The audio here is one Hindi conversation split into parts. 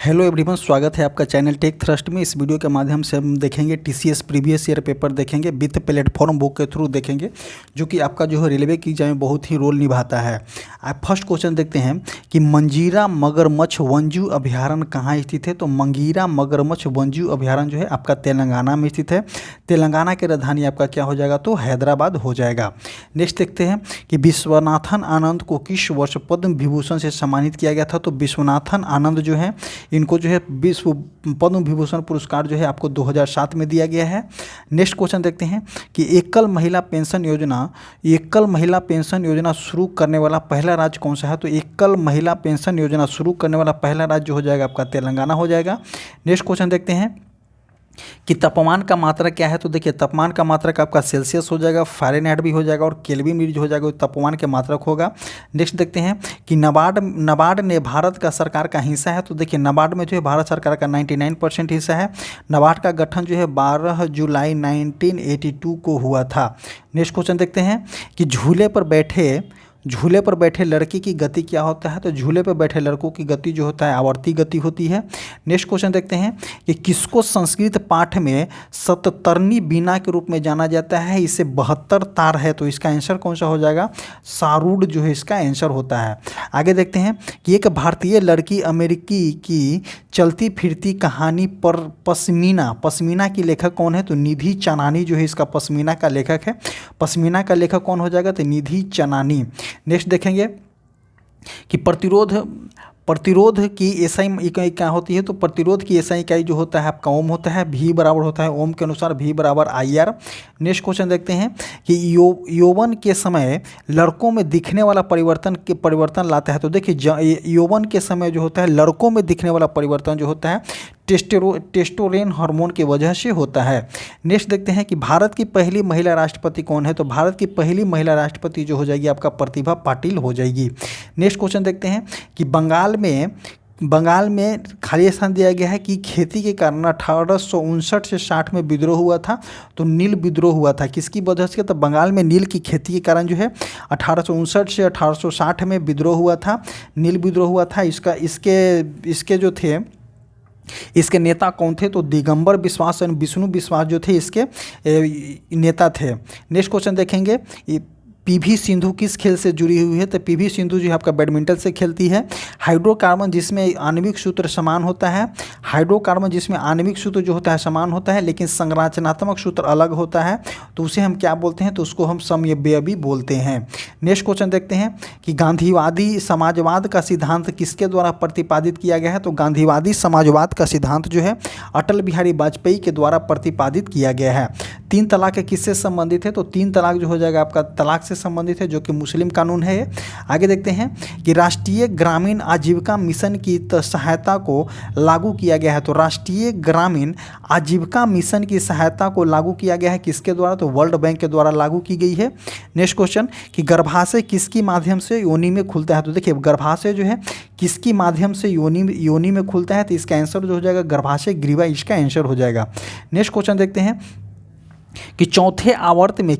हेलो एवरीवन, स्वागत है आपका चैनल टेक थ्रस्ट में। इस वीडियो के माध्यम से हम देखेंगे टीसीएस प्रीवियस ईयर पेपर देखेंगे, विथ प्लेटफॉर्म बुक के थ्रू देखेंगे, जो कि आपका जो है रेलवे की एग्जाम में बहुत ही रोल निभाता है। आप फर्स्ट क्वेश्चन देखते हैं कि मंजीरा मगरमच्छ वन्यजीव अभयारण्य कहाँ स्थित है। तो मंगीरा मगरमच्छ वन्यजीव अभयारण्य जो है आपका तेलंगाना में स्थित है। तेलंगाना की राजधानी आपका क्या हो जाएगा, तो हैदराबाद हो जाएगा। नेक्स्ट देखते हैं कि विश्वनाथन आनंद को किस वर्ष पद्म विभूषण से सम्मानित किया गया था। तो विश्वनाथन आनंद जो है इनको जो है विश्व पद्म विभूषण पुरस्कार जो है आपको 2007 में दिया गया है। नेक्स्ट क्वेश्चन देखते हैं कि एकल महिला पेंशन योजना शुरू करने वाला पहला राज्य कौन सा है। तो एकल महिला पेंशन योजना शुरू करने वाला पहला राज्य हो जाएगा आपका तेलंगाना हो जाएगा। नेक्स्ट क्वेश्चन देखते हैं कि तापमान का मात्रा क्या है। तो देखिए, तापमान का मात्रक आपका सेल्सियस हो जाएगा, फ़ारेनहाइट भी हो जाएगा और केल्विन भी हो जाएगा, तापमान के मात्रक होगा। नेक्स्ट देखते हैं कि नाबार्ड ने भारत का सरकार का हिस्सा है। तो देखिए, नाबार्ड में जो है भारत सरकार का 99% हिस्सा है। नाबार्ड का गठन जो है 12 जुलाई 1982 को हुआ था। नेक्स्ट क्वेश्चन देखते हैं कि झूले पर बैठे लड़की की गति क्या होता है। तो झूले पर बैठे लड़कों की गति जो होता है आवर्ती गति होती है। नेक्स्ट क्वेश्चन देखते हैं कि किसको संस्कृत पाठ में सततरनी बीना के रूप में जाना जाता है। इसे 72 तार है, तो इसका आंसर कौन सा हो जाएगा, सारूड जो है इसका आंसर होता है। आगे देखते हैं कि एक भारतीय लड़की अमेरिकी की चलती फिरती कहानी पर पश्मीना की लेखक कौन है। तो निधि चनानी जो है इसका पश्मीना का लेखक है। पश्मीना का लेखक कौन हो जाएगा, तो निधि चनानी। नेक्स्ट देखेंगे कि प्रतिरोध की एसआई इकाई क्या होती है। तो प्रतिरोध की एसआई इकाई जो होता है आपका ओम होता है। भी बराबर होता है ओम के अनुसार भी बराबर IR। नेक्स्ट क्वेश्चन देखते हैं कि यौवन के समय लड़कों में दिखने वाला परिवर्तन लाता है। तो देखिए, यौवन के समय जो होता है लड़कों में दिखने वाला परिवर्तन जो होता है टेस्टोस्टेरोन हार्मोन की वजह से होता है। नेक्स्ट देखते हैं कि भारत की पहली महिला राष्ट्रपति कौन है। तो भारत की पहली महिला राष्ट्रपति जो हो जाएगी आपका प्रतिभा पाटिल हो जाएगी। नेक्स्ट क्वेश्चन देखते हैं कि बंगाल में खाली स्थान दिया गया है कि खेती के कारण 1859 से 60 में विद्रोह हुआ था। तो नील विद्रोह हुआ था, किसकी वजह से। तो बंगाल में नील की खेती के कारण जो है 1859 से 1860 में विद्रोह हुआ था, नील विद्रोह हुआ था। इसके जो थे इसके नेता कौन थे। तो दिगंबर बिश्वास और विष्णु विश्वास जो थे इसके नेता थे। नेक्स्ट क्वेश्चन देखेंगे पीवी सिंधु किस खेल से जुड़ी हुई है। तो पीवी सिंधु जो है आपका बैडमिंटन से खेलती है। हाइड्रोकार्बन जिसमें आणविक सूत्र समान होता है, हाइड्रोकार्बन जिसमें आणविक सूत्र जो होता है समान होता है लेकिन संरचनात्मक सूत्र अलग होता है, तो उसे हम क्या बोलते हैं, तो उसको हम समव्ययी बोलते हैं। नेक्स्ट क्वेश्चन देखते हैं कि गांधीवादी समाजवाद का सिद्धांत किसके द्वारा प्रतिपादित किया गया है। तो गांधीवादी समाजवाद का सिद्धांत जो है अटल बिहारी वाजपेयी के द्वारा प्रतिपादित किया गया है। 3 तलाक किससे संबंधित है। तो 3 तलाक जो हो जाएगा आपका तलाक से संबंधित है, जो कि मुस्लिम कानून है। आगे देखते हैं कि राष्ट्रीय ग्रामीण आजीविका मिशन की सहायता को लागू किया गया है। तो राष्ट्रीय ग्रामीण आजीविका मिशन की सहायता को लागू किया गया है किसके द्वारा। तो वर्ल्ड बैंक के द्वारा लागू की गई है। नेक्स्ट क्वेश्चन कि गर्भाशय किसकी माध्यम से योनि में खुलता है। तो देखिए, गर्भाशय जो है किसकी माध्यम से योनि में खुलता है। तो इसका आंसर जो हो जाएगा गर्भाशय ग्रीवा, इसका आंसर हो जाएगा। नेक्स्ट क्वेश्चन देखते हैं कि चौथे आवर्त में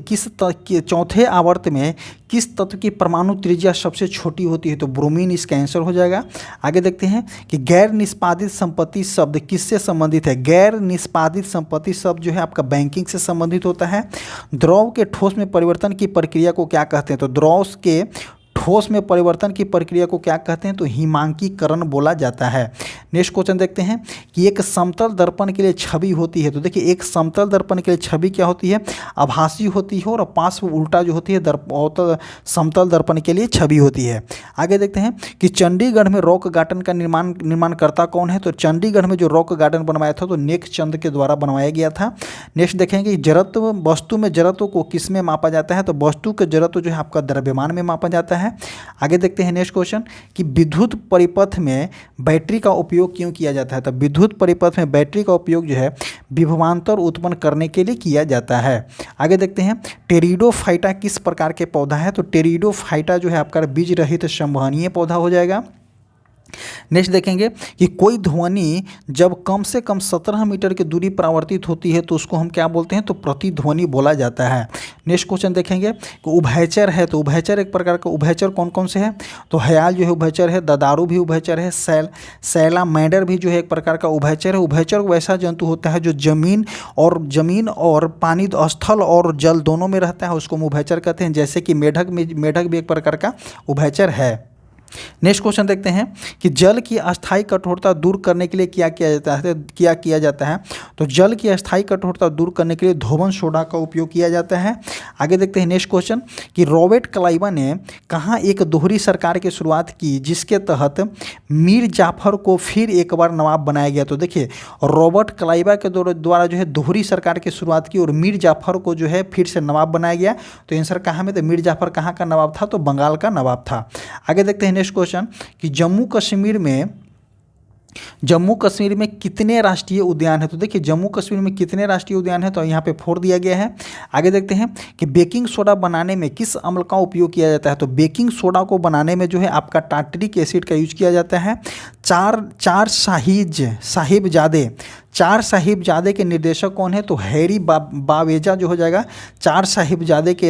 किस तत्व की परमाणु त्रिज्या सबसे छोटी होती है। तो ब्रोमीन, इसका आंसर हो जाएगा। आगे देखते हैं कि गैर निष्पादित संपत्ति शब्द किससे संबंधित है। गैर निष्पादित संपत्ति शब्द जो है आपका बैंकिंग से संबंधित होता है। द्रव के ठोस में परिवर्तन की प्रक्रिया को क्या कहते हैं। तो द्रव के ठोस में परिवर्तन की प्रक्रिया को क्या कहते हैं। तो हिमांकीकरण बोला जाता है। नेक्स्ट क्वेश्चन देखते हैं कि एक समतल दर्पण के लिए छवि होती है। तो देखिए, एक समतल दर्पण के लिए छवि क्या होती है, आभासी होती है, और पार्श्व उल्टा जो होती है समतल दर्पण के लिए छवि होती है। आगे देखते हैं कि चंडीगढ़ में रॉक गार्डन का निर्माणकर्ता कौन है। तो चंडीगढ़ में जो रॉक गार्डन बनवाया था तो नेक चंद के द्वारा बनवाया गया था। नेक्स्ट देखेंगे वस्तु में जड़त्व को किस में मापा जाता है। तो वस्तु के जड़त्व जो है आपका द्रव्यमान में मापा जाता है। आगे देखते हैं नेक्स्ट क्वेश्चन कि विद्युत परिपथ में बैटरी का उपयोग क्यों किया जाता है। तो विद्युत परिपथ में बैटरी का उपयोग जो है विभवांतर उत्पन्न करने के लिए किया जाता है। आगे देखते हैं टेरिडोफाइटा किस प्रकार के पौधा है। तो टेरिडोफाइटा जो है आपका बीज रहित संवहनीय पौधा हो जाएगा। नेक्स्ट देखेंगे कि कोई ध्वनि जब कम से कम 17 मीटर की दूरी पर आवर्तित होती है तो उसको हम क्या बोलते हैं, तो प्रतिध्वनि बोला जाता है। नेक्स्ट क्वेश्चन देखेंगे कि उभयचर है, तो उभयचर एक प्रकार का, उभयचर कौन कौन से हैं, तो हयाल जो है उभयचर है, ददारू भी उभयचर है, सैलामैंडर भी जो है एक प्रकार का उभयचर है। उभयचर वैसा जंतु होता है जो जमीन और पानी, स्थल और जल दोनों में रहता है, उसको हम उभयचर कहते हैं। जैसे कि मेढक भी एक प्रकार का उभयचर है। नेक्स्ट क्वेश्चन देखते हैं कि जल की अस्थायी कठोरता दूर करने के लिए क्या किया जाता है, तो जल की अस्थायी कठोरता दूर करने के लिए धोवन सोडा का उपयोग किया जाता है। आगे देखते हैं नेक्स्ट क्वेश्चन कि रॉबर्ट क्लाइव ने कहाँ एक दोहरी सरकार की शुरुआत की जिसके तहत मीर जाफर को फिर एक बार नवाब बनाया गया। तो देखिए रॉबर्ट क्लाइव के द्वारा जो है दोहरी सरकार की शुरुआत की और मीर जाफर को जो है फिर से नवाब बनाया गया। तो आंसर कहाँ में, तो मीर जाफर कहाँ का नवाब था, तो बंगाल का नवाब था। आगे देखते हैं नेक्स्ट क्वेश्चन कि जम्मू कश्मीर में कितने राष्ट्रीय उद्यान है, तो देखिए जम्मू कश्मीर में कितने राष्ट्रीय उद्यान है, तो यहाँ पे 4 दिया गया है। आगे देखते हैं कि बेकिंग सोडा बनाने में किस अम्ल का उपयोग किया जाता है, तो बेकिंग सोडा को बनाने में जो है आपका टार्टरिक एसिड का यूज किया जाता है। चार साहिबजादे के निर्देशक कौन है, तो हैरी बावेजा जो हो जाएगा चार साहिबजादे के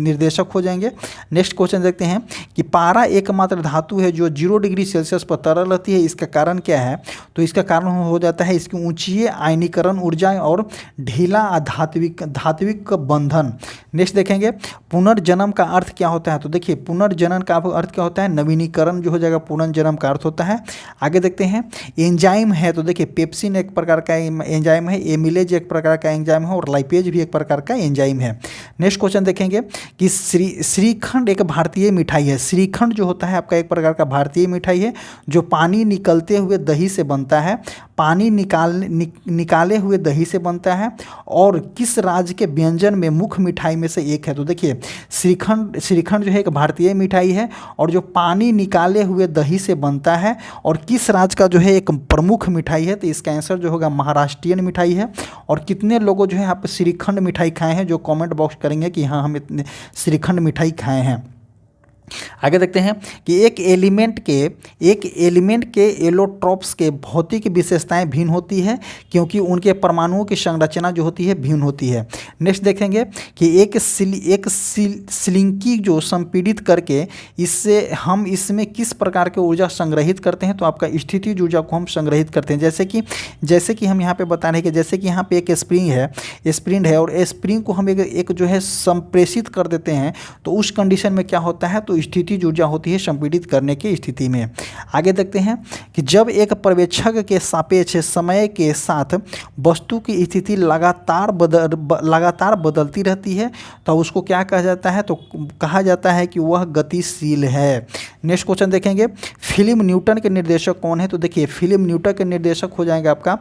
निर्देशक हो जाएंगे। नेक्स्ट क्वेश्चन देखते हैं कि पारा एकमात्र धातु है जो 0 डिग्री सेल्सियस पर तरल रहती है, इसका कारण क्या है, तो इसका कारण हो जाता है इसकी ऊंची आयनीकरण ऊर्जा और ढीला धात्विक बंधन। नेक्स्ट देखेंगे पुनर्जन्म का अर्थ क्या होता है, तो देखिए पुनर्जनन का अर्थ क्या होता है, नवीनीकरण जो हो जाएगा पुनर्जन्म का अर्थ होता है। आगे देखते हैं एंजाइम है, तो देखिए पेप्सिन एक प्रकार का एंजाइम है, एमिलेज एक प्रकार का एंजाइम है और लाइपेज भी एक प्रकार का एंजाइम है। नेक्स्ट क्वेश्चन देखेंगे कि श्रीखंड एक भारतीय मिठाई है। श्रीखंड जो होता है आपका एक प्रकार का भारतीय मिठाई है जो पानी निकलते हुए दही से बनता है, पानी निकाले हुए दही से बनता है और किस राज्य के व्यंजन में मुख्य मिठाई में से एक है। तो देखिए श्रीखंड जो है एक भारतीय मिठाई है और जो पानी निकाले हुए दही से बनता है और किस राज्य का जो है एक प्रमुख मिठाई है, तो इसका आंसर जो होगा महाराष्ट्रियन मिठाई है। और कितने लोगों जो है आप श्रीखंड मिठाई खाए हैं, जो कमेंट बॉक्स करेंगे कि हाँ हम इतने श्रीखंड मिठाई खाए हैं। आगे देखते हैं कि एक एलिमेंट के एलोट्रॉप्स के भौतिक विशेषताएं भिन्न होती है क्योंकि उनके परमाणुओं की संरचना जो होती है भिन्न होती है। नेक्स्ट देखेंगे कि एक स्लिंकी जो संपीड़ित करके इसमें किस प्रकार की ऊर्जा संग्रहित करते हैं, तो आपका स्थितिज ऊर्जा को हम संग्रहित करते हैं। जैसे कि हम यहाँ पे बता रहे हैं कि जैसे कि यहाँ पे एक स्प्रिंग है और स्प्रिंग को हम एक जो है संप्रेषित कर देते हैं, तो उस कंडीशन में क्या होता है, तो स्थितिज ऊर्जा होती है संपीड़ित करने की स्थिति में। आगे देखते हैं कि जब एक पर्यवेक्षक के सापेक्ष समय के साथ वस्तु की स्थिति लगातार बदलती रहती है तो उसको क्या कहा जाता है, तो कहा जाता है कि वह गतिशील है। नेक्स्ट क्वेश्चन देखेंगे फिल्म न्यूटन के निर्देशक कौन है, तो देखिए फिल्म न्यूटन के निर्देशक हो जाएंगे आपका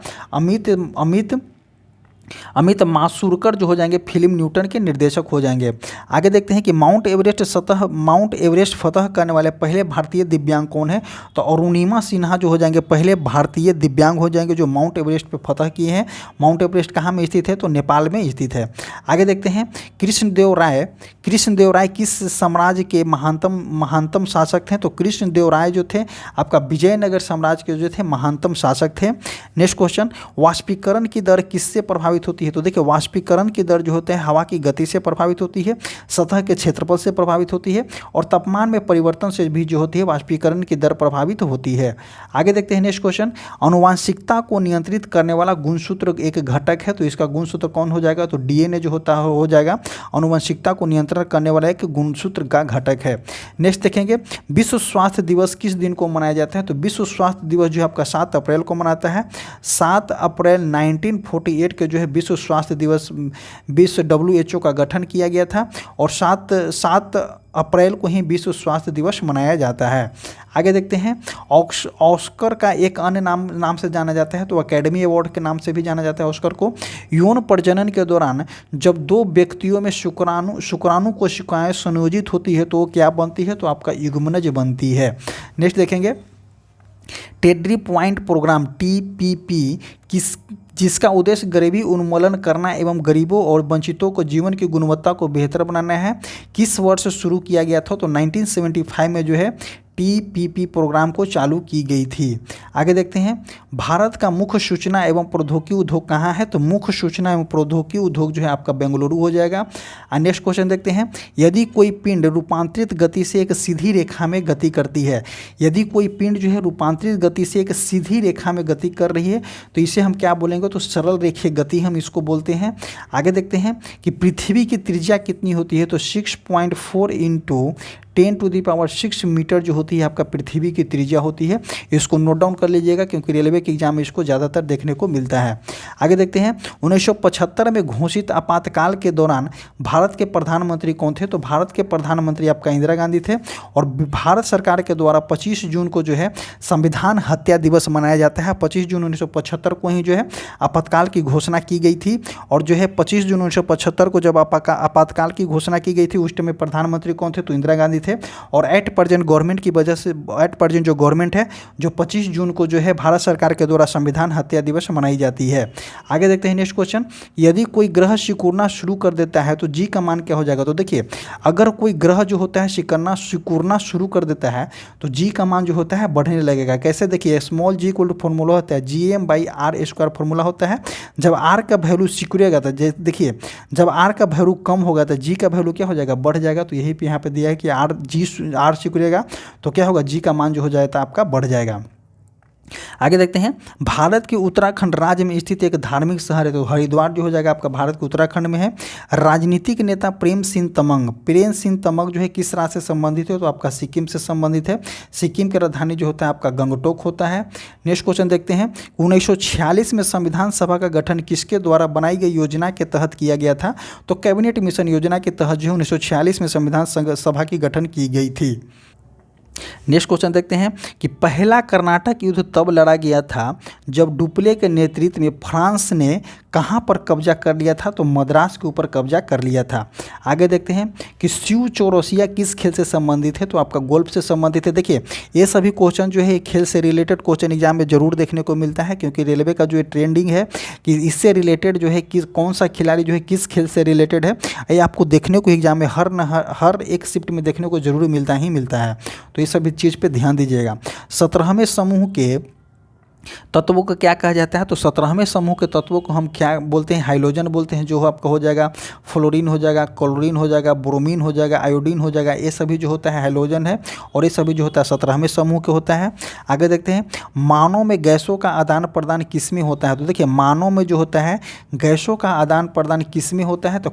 अमित माशुरकर जो हो जाएंगे फिल्म न्यूटन के निर्देशक हो जाएंगे। आगे देखते हैं कि माउंट एवरेस्ट फतह करने वाले पहले भारतीय दिव्यांग कौन है, तो अरुणिमा सिन्हा जो हो जाएंगे पहले भारतीय दिव्यांग हो जाएंगे जो माउंट एवरेस्ट पे फतह किए हैं। माउंट एवरेस्ट कहाँ में स्थित है, तो नेपाल में स्थित है। आगे देखते हैं कृष्णदेव राय किस साम्राज्य के महानतम शासक थे, तो कृष्णदेव राय जो थे आपका विजयनगर साम्राज्य के जो थे महानतम शासक थे। नेक्स्ट क्वेश्चन वाष्पीकरण की दर किससे प्रभावित होती है, तो देखिए वाष्पीकरण की दर जो होते हैं हवा की गति से प्रभावित होती है, सतह के क्षेत्रफल से प्रभावित होती है और तापमान में परिवर्तन से भी जो होती है वाष्पीकरण की दर प्रभावित होती है। आगे देखते हैं नेक्स्ट क्वेश्चन आनुवांशिकता को नियंत्रित करने वाला गुणसूत्र एक घटक है, तो इसका गुणसूत्र कौन हो जाएगा, तो डीएनए जो होता है हो जाएगा आनुवांशिकता को नियंत्रण करने वाला एक गुणसूत्र का घटक है। नेक्स्ट देखेंगे विश्व स्वास्थ्य दिवस किस दिन को मनाया जाता है, तो विश्व स्वास्थ्य दिवस जो है आपका 7 अप्रैल को मनाता है। 7 अप्रैल 1948 के जो है विश्व स्वास्थ्य दिवस विश्व WHO का गठन किया गया था और 7 अप्रैल को ही विश्व स्वास्थ्य दिवस मनाया जाता है। आगे देखते हैं ऑस्कर का एक अन्य नाम से जाना जाता है, तो एकेडमी अवार्ड के नाम से भी जाना जाता है ऑस्कर को। यौन प्रजनन के दौरान जब 2 व्यक्तियों में शुक्राणु कोशिकाएं संयोजित होती है तो वो क्या बनती है, तो आपका युग्मनज बनती है। नेक्स्ट देखेंगे टेड्री पॉइंट प्रोग्राम TPP जिसका उद्देश्य गरीबी उन्मूलन करना एवं गरीबों और वंचितों को जीवन की गुणवत्ता को बेहतर बनाना है, किस वर्ष शुरू किया गया था, तो 1975 में जो है PPP प्रोग्राम को चालू की गई थी। आगे देखते हैं, भारत का मुख्य सूचना एवं प्रौद्योगिकी उद्योग कहाँ है? तो मुख्य सूचना एवं प्रौद्योगिकी उद्योग जो है आपका बेंगलुरु हो जाएगा। नेक्स्ट क्वेश्चन देखते हैं, यदि कोई पिंड रूपांतरित गति से एक सीधी रेखा में गति करती है, यदि कोई पिंड जो है रूपांतरित गति से एक सीधी रेखा में गति कर रही है तो इसे हम क्या बोलेंगे? तो सरल रेखीय गति हम इसको बोलते हैं। आगे देखते हैं कि पृथ्वी की त्रिज्या कितनी होती है? तो 6.4 इंटू 10⁶ मीटर जो होती है आपका पृथ्वी की त्रिज्या होती है। इसको नोट डाउन कर लीजिएगा क्योंकि रेलवे के एग्जाम में इसको ज़्यादातर देखने को मिलता है। आगे देखते हैं, 1975 में घोषित आपातकाल के दौरान भारत के प्रधानमंत्री कौन थे? तो भारत के प्रधानमंत्री आपका इंदिरा गांधी थे। और भारत सरकार के द्वारा 25 जून को जो है संविधान हत्या दिवस मनाया जाता है। 25 जून 1975 को ही जो है आपातकाल की घोषणा की गई थी। और जो है 25 जून 1975 को जब आपातकाल की घोषणा की गई थी उस टाइम में प्रधानमंत्री कौन थे? तो इंदिरा गांधी थे। और एट प्रेजेंट गवर्नमेंट की वजह से, एट प्रेजेंट जो गवर्नमेंट है जो 25 जून को जो है भारत सरकार के द्वारा संविधान हत्या दिवस मनाई जाती है। आगे देखते हैं नेक्स्ट क्वेश्चन, यदि कोई ग्रह सिकुड़ना शुरू कर देता है तो जी का मान क्या हो जाएगा? तो देखिए, अगर कोई ग्रह जो होता है सिकुड़ना शुरू कर देता है तो जी का मान जो होता है बढ़ने लगेगा। कैसे? देखिए, small G equal to formula होता है Gm/r² फॉर्मूला होता है। जब आर का वैल्यू सिकुड़ेगा तो देखिए, जब आर का वैल्यू कम होगा तो जी का वैल्यू क्या हो जाएगा? बढ़ जाएगा। तो यही पे यहाँ पे दिया है कि आर सिकुड़ेगा तो क्या होगा? जी का मान जो हो जाएगा आपका बढ़ जाएगा। आगे देखते हैं, भारत के उत्तराखंड राज्य में स्थित एक धार्मिक शहर है। तो हरिद्वार जो हो जाएगा आपका भारत के उत्तराखंड में है। राजनीतिक नेता प्रेम सिंह तमंग जो है किस राज्य से संबंधित है? तो आपका सिक्किम से संबंधित है। सिक्किम की राजधानी जो होता है आपका गंगटोक होता है। नेक्स्ट क्वेश्चन देखते हैं, 1946 में संविधान सभा का गठन किसके द्वारा बनाई गई योजना के तहत किया गया था? तो कैबिनेट मिशन योजना के तहत जो है 1946 में संविधान सभा की गठन की गई थी। नेक्स्ट क्वेश्चन देखते हैं कि पहला कर्नाटक युद्ध तब लड़ा गया था जब डुप्ले के नेतृत्व में फ्रांस ने कहां पर कब्जा कर लिया था? तो मद्रास के ऊपर कब्जा कर लिया था। आगे देखते हैं कि स्यू चौरोसिया किस खेल से संबंधित है? तो आपका गोल्फ से संबंधित है। देखिए, ये सभी क्वेश्चन जो है खेल से रिलेटेड क्वेश्चन एग्जाम में जरूर देखने को मिलता है क्योंकि रेलवे का जो है ट्रेंडिंग है कि इससे रिलेटेड जो है किस कौन सा खिलाड़ी जो है किस खेल से रिलेटेड है, ये आपको देखने को एग्जाम में हर एक शिफ्ट में देखने को जरूर मिलता है। तो ये सभी चीज़ पे ध्यान दीजिएगा। 17वें समूह के तत्वों को क्या कहा जाता है? तो 17वें समूह के तत्वों को हम क्या बोलते हैं? हाइड्रोजन बोलते हैं। जो आपका हो जाएगा फ्लोरीन हो जाएगा, क्लोरीन हो जाएगा, ब्रोमीन हो जाएगा, आयोडीन हो जाएगा। ये सभी जो होता है हाइड्रोजन है और ये सभी जो होता है 17वें समूह के होता है। आगे देखते हैं, मानव में गैसों का आदान प्रदान किस में होता है? तो देखिए, मानव में जो होता है गैसों का आदान प्रदान किस में होता है? तो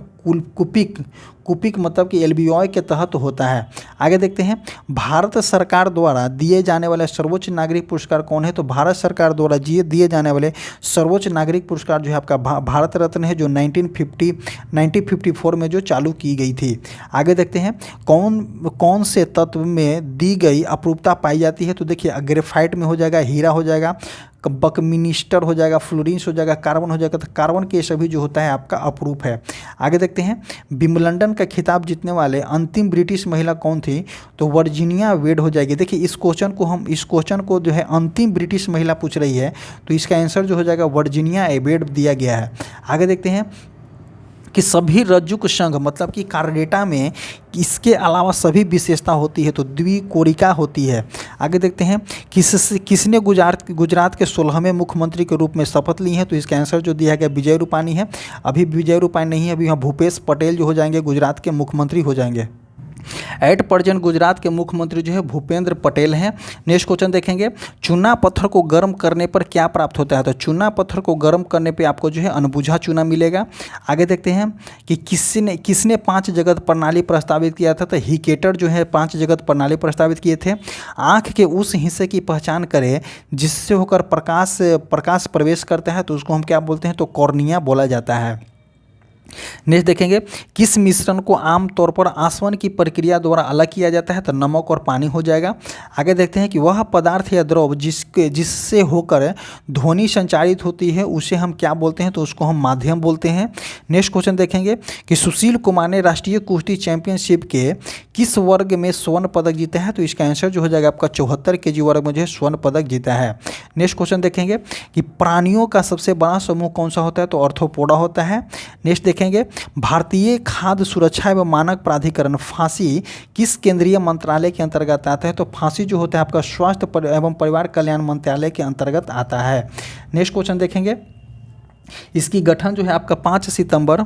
कुपिक मतलब कि एल्बियॉय के तहत होता है। आगे देखते हैं, भारत सरकार द्वारा दिए जाने वाले सर्वोच्च नागरिक पुरस्कार कौन है? तो भारत सरकार द्वारा दिए जाने वाले सर्वोच्च नागरिक पुरस्कार जो है आपका भारत रत्न है, जो 1954 में जो चालू की गई थी। आगे देखते हैं, कौन से तत्व में दी गई अपरूपता पाई जाती है? तो देखिए, ग्रेफाइट में हो जाएगा, हीरा हो जाएगा, बकमिनिस्टर हो जाएगा, फ्लोरीन्स हो जाएगा, कार्बन हो जाएगा। तो कार्बन के सभी जो होता है आपका अपरूप है। आगे देखते हैं, विंबलडन का खिताब जीतने वाले अंतिम ब्रिटिश महिला कौन थी? तो वर्जीनिया वेड हो जाएगी। देखिए, इस क्वेश्चन को जो है अंतिम ब्रिटिश महिला पूछ रही है तो इसका आंसर जो हो जाएगा वर्जीनिया वेड दिया गया है। आगे देखते हैं कि सभी रज्जुक संघ मतलब कि कार्डेटा में इसके अलावा सभी विशेषता होती है तो द्विकोरिका होती है। आगे देखते हैं, किसने गुजरात के 16वें मुख्यमंत्री के रूप में शपथ ली है? तो इसका आंसर जो दिया गया विजय रूपानी है। अभी विजय रूपानी नहीं है, अभी यहाँ भूपेश पटेल जो हो जाएंगे गुजरात के मुख्यमंत्री हो जाएंगे। एट प्रेजेंट गुजरात के मुख्यमंत्री जो है भूपेंद्र पटेल हैं। नेक्स्ट क्वेश्चन देखेंगे, चूना पत्थर को गर्म करने पर क्या प्राप्त होता है? तो चूना पत्थर को गर्म करने पे आपको जो है अनबुझा चूना मिलेगा। आगे देखते हैं कि किसने 5 जगत प्रणाली प्रस्तावित किया था? तो हिकेटर जो है 5 जगत प्रणाली प्रस्तावित किए थे। आँख के उस हिस्से की पहचान करें जिससे होकर प्रकाश प्रवेश करता है तो उसको हम क्या बोलते हैं? तो कॉर्निया बोला जाता है। नेक्स्ट देखेंगे, किस मिश्रण को आमतौर पर आसवन की प्रक्रिया द्वारा अलग किया जाता है? तो नमक और पानी हो जाएगा। आगे देखते हैं कि वह पदार्थ या द्रव जिससे होकर ध्वनि संचारित होती है उसे हम क्या बोलते हैं? तो उसको हम माध्यम बोलते हैं। नेक्स्ट क्वेश्चन देखेंगे कि सुशील कुमार ने राष्ट्रीय कुश्ती चैंपियनशिप के किस वर्ग में स्वर्ण पदक जीता है? तो इसका आंसर जो हो जाएगा आपका 74 kg वर्ग में जो है स्वर्ण पदक जीता है। नेक्स्ट क्वेश्चन देखेंगे कि प्राणियों का सबसे बड़ा समूह कौन सा होता है? तो ऑर्थोपोडा होता है। नेक्स्ट देखेंगे, भारतीय खाद्य सुरक्षा एवं मानक प्राधिकरण फांसी किस केंद्रीय मंत्रालय के अंतर्गत आता है? तो फांसी जो होता है आपका स्वास्थ्य एवं परिवार कल्याण मंत्रालय के अंतर्गत आता है। नेक्स्ट क्वेश्चन देखेंगे, इसकी गठन जो है आपका 5 सितंबर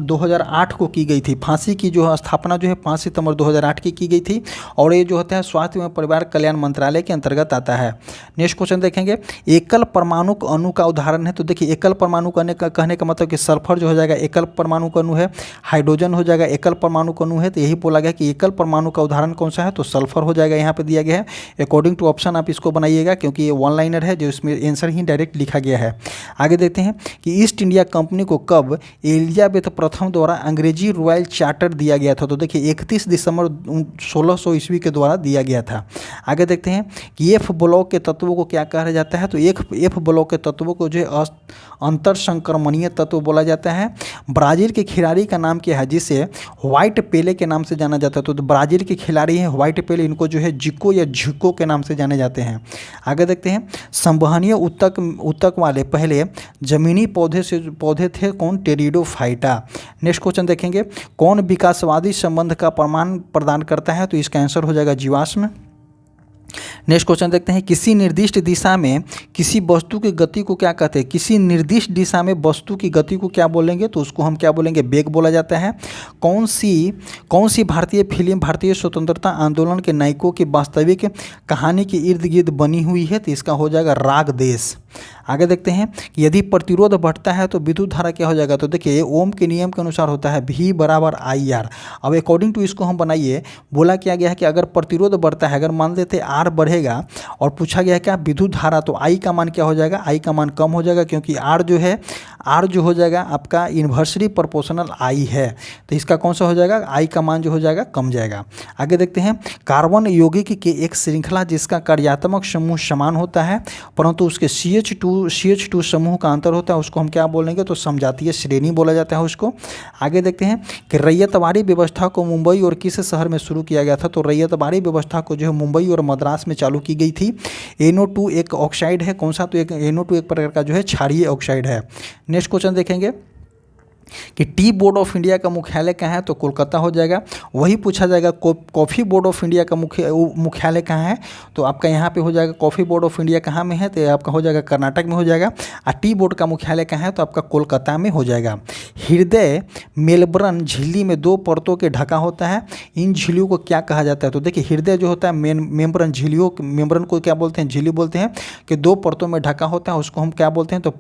2008 को की गई थी। फांसी की जो स्थापना जो है 5 सितंबर 2008 की गई थी और ये जो होता है स्वास्थ्य एवं परिवार कल्याण मंत्रालय के अंतर्गत आता है। नेक्स्ट क्वेश्चन देखेंगे, एकल परमाणु अणु का उदाहरण है। तो देखिए एकल परमाणु कहने का मतलब कि सल्फर जो हो जाएगा एकल परमाणु अणु है, हाइड्रोजन हो जाएगा एकल परमाणु अणु है। तो यही बोला गया कि एकल परमाणु का उदाहरण कौन सा है? तो सल्फर हो जाएगा, यहाँ पे दिया गया है। अकॉर्डिंग टू ऑप्शन आप इसको बनाइएगा क्योंकि ये वन लाइनर है जो इसमें आंसर ही डायरेक्ट लिखा गया है। आगे देखते हैं कि ईस्ट इंडिया कंपनी को कब एलिजाबेथ प्रथम द्वारा अंग्रेजी रॉयल चार्टर दिया गया था? तो देखिए 31 दिसंबर 1600 ईस्वी के द्वारा दिया गया था। आगे देखते हैं कि एफ ब्लॉक के तत्वों को क्या कहा जाता है? तो एफ ब्लॉक के तत्वों को जो है अंतर संक्रमणीय तत्व बोला जाता है। ब्राज़ील के खिलाड़ी का नाम क्या है जिसे व्हाइट पेले के नाम से जाना जाता है? तो ब्राज़ील के खिलाड़ी हैं व्हाइट पेले, इनको जो है जिको या झिको के नाम से जाने जाते हैं। आगे देखते हैं, संवहनीय ऊतक वाले पहले जमीनी पौधे थे कौन? टेरिडोफाइटा। नेक्स्ट क्वेश्चन देखेंगे, कौन विकासवादी संबंध का प्रमाण प्रदान करता है? तो इसका आंसर हो जाएगा जीवाश्म। नेक्स्ट क्वेश्चन देखते हैं, किसी निर्दिष्ट दिशा में किसी वस्तु की गति को क्या कहते हैं? किसी निर्दिष्ट दिशा में वस्तु की गति को क्या बोलेंगे? तो उसको हम क्या बोलेंगे? वेग बोला जाता है। कौन सी भारतीय फिल्म भारतीय स्वतंत्रता आंदोलन के नायकों की वास्तविक कहानी के इर्द गिर्द बनी हुई है? तो इसका हो जाएगा राग देश। आगे देखते हैं कि यदि प्रतिरोध बढ़ता है तो विद्युत धारा क्या हो जाएगा? तो देखिए ओम के नियम के अनुसार होता है V बराबर IR। अब अकॉर्डिंग टू इसको हम बनाइए, बोला क्या गया है कि अगर प्रतिरोध बढ़ता है, अगर मान लेते R बढ़ेगा और पूछा गया है क्या विद्युत धारा, तो I का मान क्या हो जाएगा? I का मान कम हो जाएगा क्योंकि R जो हो जाएगा आपका इन्वर्सली प्रोपोर्शनल I है। तो इसका कौन सा हो जाएगा? I का मान जो हो जाएगा कम जाएगा। आगे देखते हैं, कार्बन यौगिक की एक श्रृंखला जिसका कार्यात्मक समूह समान होता है परंतु उसके CH2 समूह का अंतर होता है, उसको हम क्या बोलेंगे? तो समजातीय श्रेणी बोला जाता है उसको। आगे देखते हैं कि रैयतवाड़ी व्यवस्था को मुंबई और किस शहर में शुरू किया गया था? तो रैयतवाड़ी व्यवस्था को जो है मुंबई और मद्रास में चालू की गई थी। NO2 एक ऑक्साइड है, कौन सा? तो NO2 एक प्रकार का जो है क्षारीय ऑक्साइड है। नेक्स्ट क्वेश्चन देखेंगे कि टी बोर्ड ऑफ इंडिया का मुख्यालय कहाँ है? तो कोलकाता हो जाएगा। वही पूछा जाएगा कॉफ़ी बोर्ड ऑफ इंडिया का मुख्यालय कहाँ है? तो आपका यहाँ पे हो जाएगा कॉफ़ी बोर्ड ऑफ इंडिया कहाँ में है? तो आपका हो जाएगा कर्नाटक में हो जाएगा। और टी बोर्ड का मुख्यालय कहाँ है? तो आपका कोलकाता में हो जाएगा। हृदय मेलबर्न झिल्ली में 2 परतों के ढका होता है, इन झिल्लियों को क्या कहा जाता है? तो देखिए हृदय जो होता है मेम्ब्रेन को क्या बोलते हैं? झिल्ली बोलते हैं कि 2 परतों में ढका होता है, उसको हम क्या बोलते हैं? तो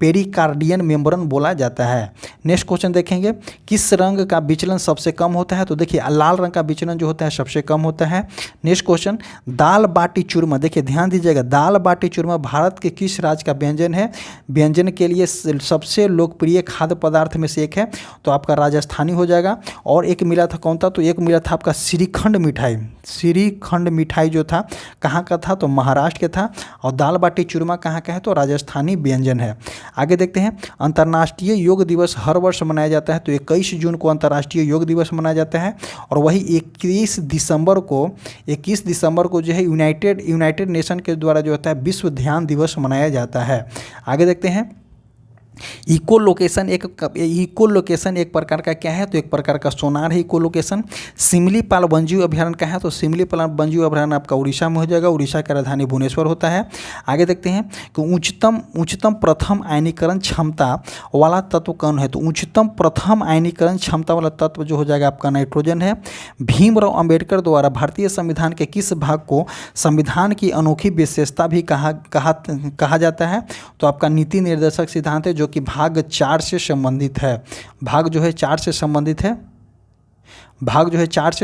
पेरिकार्डियन मेम्ब्रेन बोला जाता है। नेक्स्ट क्वेश्चन देखेंगे, किस रंग का विचलन सबसे कम होता है? तो देखिए लाल रंग का विचलन जो होता है सबसे कम होता है। नेक्स्ट क्वेश्चन, दाल बाटी चूरमा, देखिए ध्यान दीजिएगा, दाल बाटी चूरमा भारत के किस राज्य का व्यंजन है? व्यंजन के लिए सबसे लोकप्रिय खाद्य पदार्थ में से एक है, तो आपका राजस्थानी हो जाएगा। और एक मिला था कौन था? तो एक मिला था आपका श्रीखंड मिठाई। श्रीखंड मिठाई जो था कहाँ का था? तो महाराष्ट्र के था। और दाल बाटी चूरमा कहाँ का है? तो राजस्थानी व्यंजन है। आगे देखते हैं, अंतर्राष्ट्रीय योग दिवस हर वर्ष मनाया जाता है। तो 21 जून को अंतर्राष्ट्रीय योग दिवस मनाया जाता है और वही 21 दिसंबर को जो है यूनाइटेड नेशन के द्वारा जो होता है विश्व ध्यान दिवस मनाया जाता है। आगे देखते हैं, इको लोकेशन एक प्रकार का क्या है? तो एक प्रकार का सोनार है इको लोकेशन। सिमलीपाल वन्यजीव अभ्यारण्य का है? तो सिमलीपाल वन्यजीव अभ्यारण्य आपका उड़ीसा में हो जाएगा। उड़ीसा का राजधानी भुवनेश्वर होता है। आगे देखते हैं कि उच्चतम प्रथम आयनीकरण क्षमता वाला तत्व कौन है? तो उच्चतम प्रथम आयनीकरण क्षमता वाला तत्व जो हो जाएगा आपका नाइट्रोजन है। भीमराव अंबेडकर द्वारा भारतीय संविधान के किस भाग को संविधान की अनोखी विशेषता भी कहा जाता है? तो आपका नीति निर्देशक सिद्धांत है जो कि भाग 4 से संबंधित है। भाग जो है 4 से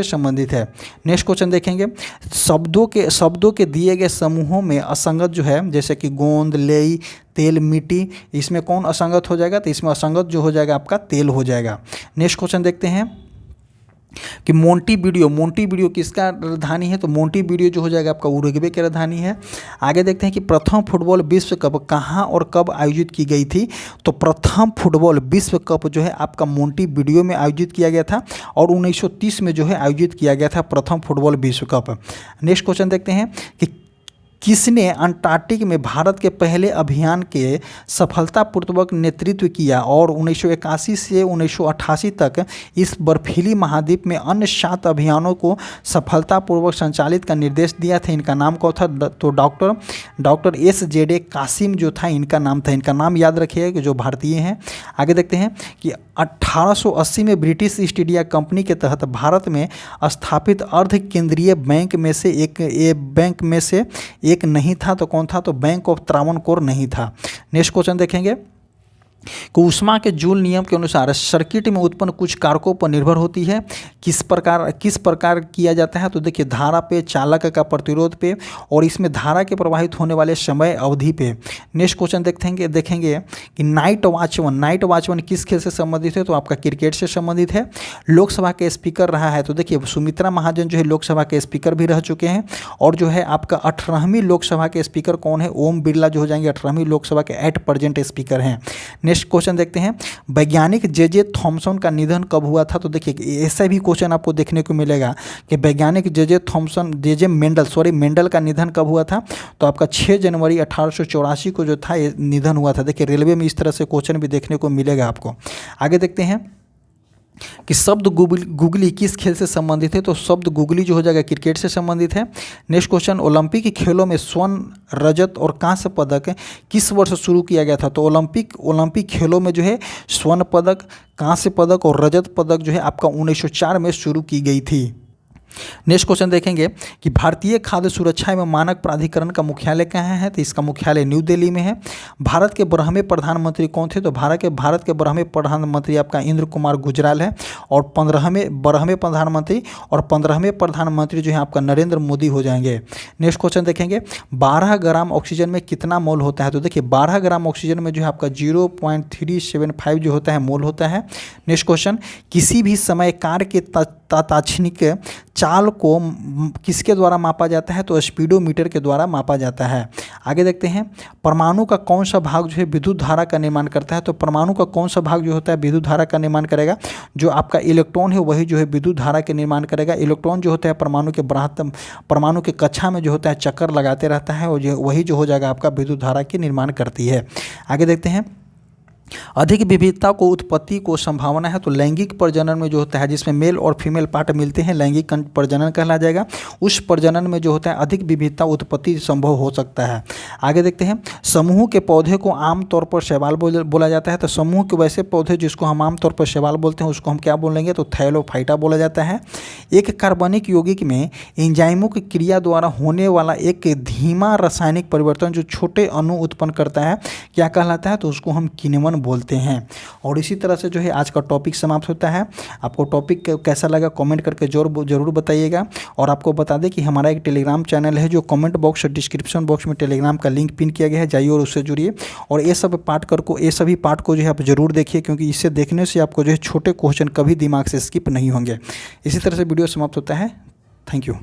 संबंधित है। नेक्स्ट क्वेश्चन देखेंगे, शब्दों के दिए गए समूहों में असंगत जो है जैसे कि गोंद, लेई, तेल, मिट्टी, इसमें कौन असंगत हो जाएगा? तो इसमें असंगत जो हो जाएगा आपका तेल हो जाएगा। नेक्स्ट क्वेश्चन देखते हैं कि मोंटीवीडियो किसका राजधानी है? तो मोंटीवीडियो जो हो जाएगा आपका उरुग्वे की राजधानी है। आगे देखते हैं कि प्रथम फुटबॉल विश्व कप कहाँ और कब आयोजित की गई थी? तो प्रथम फुटबॉल विश्व कप जो है आपका मोंटीवीडियो में आयोजित किया गया था और 1930 में जो है आयोजित किया गया था प्रथम फुटबॉल विश्व कप। नेक्स्ट क्वेश्चन देखते हैं कि किसने अंटार्कटिक में भारत के पहले अभियान के सफलतापूर्वक नेतृत्व किया और 1981 से 1988 तक इस बर्फीली महाद्वीप में अन्य 7 अभियानों को सफलतापूर्वक संचालित का निर्देश दिया था? इनका नाम कौन था? तो डॉक्टर SZ कासिम जो था इनका नाम था। इनका नाम याद रखिएगा कि जो भारतीय हैं। आगे देखते हैं कि 1880 में ब्रिटिश ईस्ट इंडिया कंपनी के तहत भारत में स्थापित अर्ध केंद्रीय बैंक में से एक नहीं था, तो कौन था? तो बैंक ऑफ त्रावणकोर नहीं था। नेक्स्ट क्वेश्चन देखेंगे कि ऊष्मा के जूल नियम के अनुसार सर्किट में उत्पन्न कुछ कारकों पर निर्भर होती है। किस प्रकार किया जाता है? तो देखिए, धारा पे, चालक का प्रतिरोध पे, और इसमें धारा के प्रवाहित होने वाले समय अवधि पे। नेक्स्ट क्वेश्चन देखेंगे कि नाइट वॉचमैन किस खेल से संबंधित है? तो आपका क्रिकेट से संबंधित है। लोकसभा के स्पीकर रहा है, तो देखिए सुमित्रा महाजन जो है लोकसभा के स्पीकर भी रह चुके हैं। और जो है आपका 18वीं लोकसभा के स्पीकर कौन है? ओम बिरला जो हो जाएंगे 18वीं लोकसभा के एट प्रेजेंट स्पीकर हैं। नेक्स्ट क्वेश्चन देखते हैं, वैज्ञानिक जे थॉमसन का निधन कब हुआ था? तो देखिए ऐसा भी क्वेश्चन आपको देखने को मिलेगा कि वैज्ञानिक जे मेंडल का निधन कब हुआ था? तो आपका 6 जनवरी 1884 को जो था ये निधन हुआ था। देखिए रेलवे में इस तरह से क्वेश्चन भी देखने को मिलेगा आपको। आगे देखते हैं कि शब्द गुगली किस खेल से संबंधित है? तो शब्द गुगली जो हो जाएगा क्रिकेट से संबंधित है। नेक्स्ट क्वेश्चन, ओलंपिक खेलों में स्वर्ण, रजत और कांस्य पदक किस वर्ष शुरू किया गया था? तो ओलंपिक खेलों में जो है स्वर्ण पदक, कांस्य पदक और रजत पदक जो है आपका 1904 में शुरू की गई थी। नेक्स्ट क्वेश्चन देखेंगे कि भारतीय खाद्य सुरक्षा एवं मानक प्राधिकरण का मुख्यालय कहाँ है? तो इसका मुख्यालय न्यू दिल्ली में है। भारत के 12वें प्रधानमंत्री कौन थे? तो भारत के 12वें प्रधानमंत्री आपका इंद्र कुमार गुजराल है। और 12वें प्रधानमंत्री जो है आपका नरेंद्र मोदी हो जाएंगे। नेक्स्ट क्वेश्चन देखेंगे, 12 ग्राम ऑक्सीजन में कितना मोल होता है? तो देखिए 12 ग्राम ऑक्सीजन में जो है आपका 0.375 जो होता है मोल होता है। नेक्स्ट क्वेश्चन, किसी भी समय कार के तात्क्षणिक चाल को किसके द्वारा मापा जाता है? तो स्पीडोमीटर के द्वारा मापा जाता है। आगे देखते हैं, परमाणु का कौन सा भाग जो है विद्युत धारा का निर्माण करता है? तो परमाणु का कौन सा भाग जो होता है विद्युत धारा का निर्माण करेगा? जो आपका इलेक्ट्रॉन है वही जो है विद्युत धारा के निर्माण करेगा। इलेक्ट्रॉन जो होता है परमाणु के कक्षा में जो होता है चक्कर लगाते रहता है, और वही जो हो जाएगा आपका विद्युत धारा के निर्माण करती है। आगे देखते हैं, अधिक विविधता को उत्पत्ति को संभावना है। तो लैंगिक प्रजनन में जो होता है जिसमें मेल और फीमेल पार्ट मिलते हैं लैंगिक प्रजनन कहला जाएगा। उस प्रजनन में जो होता है अधिक विविधता उत्पत्ति संभव हो सकता है। आगे देखते हैं, समूह के पौधे को आमतौर पर शैवाल बोला जाता है। तो समूह के वैसे पौधे जिसको हम आमतौर पर शैवाल बोलते हैं उसको हम क्या बोलेंगे? तो थैलोफाइटा बोला जाता है। एक कार्बनिक यौगिक में एंजाइमों की क्रिया द्वारा होने वाला एक धीमा रासायनिक परिवर्तन जो छोटे अणु उत्पन्न करता है क्या कहलाता है? तो उसको हम किण्वन बोलते हैं। और इसी तरह से जो है आज का टॉपिक समाप्त होता है। आपको टॉपिक कैसा लगा कमेंट करके जरूर बताइएगा। और आपको बता दें कि हमारा एक टेलीग्राम चैनल है जो कमेंट बॉक्स और डिस्क्रिप्शन बॉक्स में टेलीग्राम का लिंक पिन किया गया है, जाइए और उससे जुड़िए। और ये सभी पार्ट को जो है आप जरूर देखिए, क्योंकि इससे देखने से आपको जो है छोटे क्वेश्चन कभी दिमाग से स्किप नहीं होंगे। इसी तरह से वीडियो समाप्त होता है। Thank you.